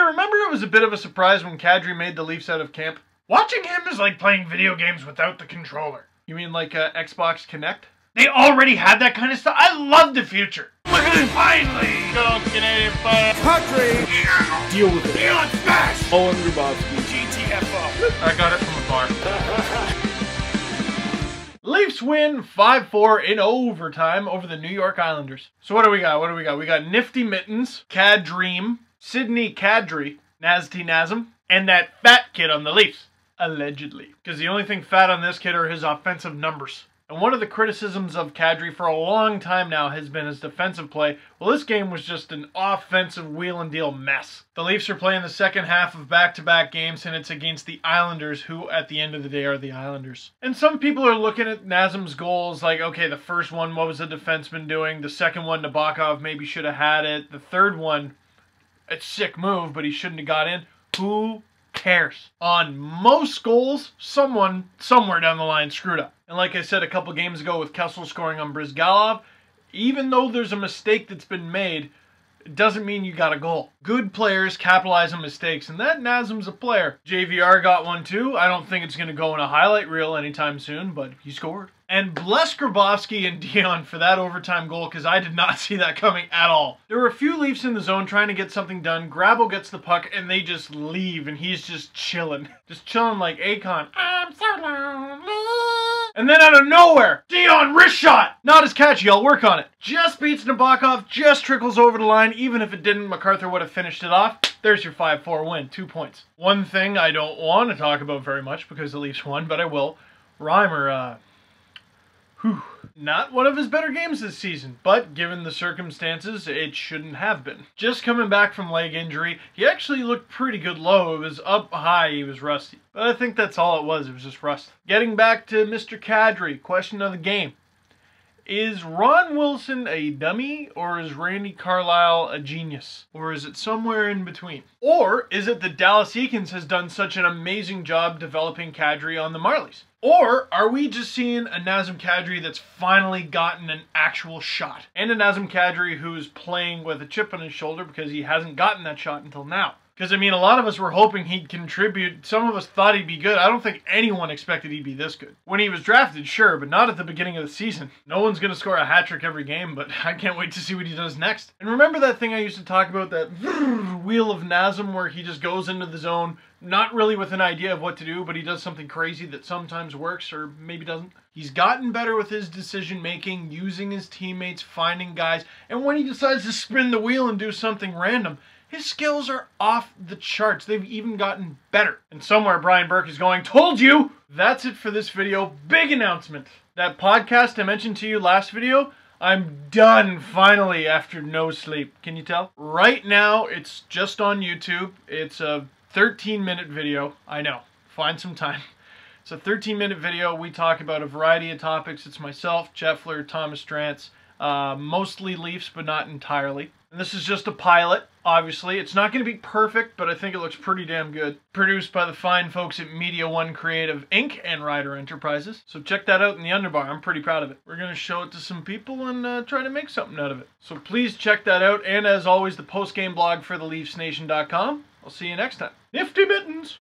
remember it was a bit of a surprise when Kad-Trick made the Leafs out of camp? Watching him is like playing video games without the controller. You mean like Xbox Connect? They already had that kind of stuff. I love the future. Look at it finally. Good old Canadian player. Kad-Trick. Deal with it. Elon Smash. Owen Grabowski. GTFO. I got it from afar. Leafs win 5-4 in overtime over the New York Islanders. So what do we got? We got Nifty Mittens, Kad-Dream, Sidney Kadri, Nazem, and that fat kid on the Leafs. Allegedly. Because the only thing fat on this kid are his offensive numbers. And one of the criticisms of Kad-Trick for a long time now has been his defensive play. Well, this game was just an offensive wheel and deal mess. The Leafs are playing the second half of back-to-back games, and it's against the Islanders, who at the end of the day are the Islanders. And some people are looking at Nazem's goals like, okay, the first one, what was the defenseman doing? The second one, Nabokov maybe should have had it. The third one, it's a sick move, but he shouldn't have got in. Who cares? On most goals, someone somewhere down the line screwed up. And like I said a couple games ago with Kessel scoring on Brizgalov, even though there's a mistake that's been made, it doesn't mean you got a goal. Good players capitalize on mistakes, and that Nazem's a player. JVR got one too. I don't think it's going to go in a highlight reel anytime soon, but he scored. And bless Grabowski and Dion for that overtime goal, because I did not see that coming at all. There were a few Leafs in the zone trying to get something done. Grabo gets the puck, and they just leave, and he's just chilling. Just chilling like Akon. I'm so lonely. And then out of nowhere, Dion wrist shot. Not as catchy, I'll work on it. Just beats Nabokov, just trickles over the line. Even if it didn't, MacArthur would have finished it off. There's your 5-4 win, 2 points. One thing I don't want to talk about very much because the Leafs won, but I will. Reimer, not one of his better games this season, but given the circumstances, it shouldn't have been. Just coming back from leg injury, he actually looked pretty good low. It was up high, he was rusty. But I think that's all it was just rust. Getting back to Mr. Kad-Trick, question of the game. Is Ron Wilson a dummy, or is Randy Carlyle a genius? Or is it somewhere in between? Or is it that Dallas Eakins has done such an amazing job developing Kad-Trick on the Marlies? Or are we just seeing a Nazem Kadri that's finally gotten an actual shot? And a Nazem Kadri who's playing with a chip on his shoulder because he hasn't gotten that shot until now. Because, I mean, a lot of us were hoping he'd contribute. Some of us thought he'd be good. I don't think anyone expected he'd be this good. When he was drafted, sure, but not at the beginning of the season. No one's going to score a hat trick every game, but I can't wait to see what he does next. And remember that thing I used to talk about, that wheel of Nazem where he just goes into the zone, not really with an idea of what to do, but he does something crazy that sometimes works or maybe doesn't? He's gotten better with his decision making, using his teammates, finding guys, and when he decides to spin the wheel and do something random, his skills are off the charts. They've even gotten better. And somewhere Brian Burke is going, told you! That's it for this video. Big announcement. That podcast I mentioned to you last video, I'm done finally after no sleep. Can you tell? Right now, it's just on YouTube. It's a 13-minute video. I know. Find some time. It's a 13-minute video. We talk about a variety of topics. It's myself, Jeffler, Thomas Strantz, mostly Leafs, but not entirely. And this is just a pilot, obviously. It's not going to be perfect, but I think it looks pretty damn good. Produced by the fine folks at Media One Creative Inc. and Ryder Enterprises. So check that out in the underbar. I'm pretty proud of it. We're going to show it to some people and try to make something out of it. So please check that out. And as always, the post-game blog for theleafsnation.com. I'll see you next time. Nifty Mittens!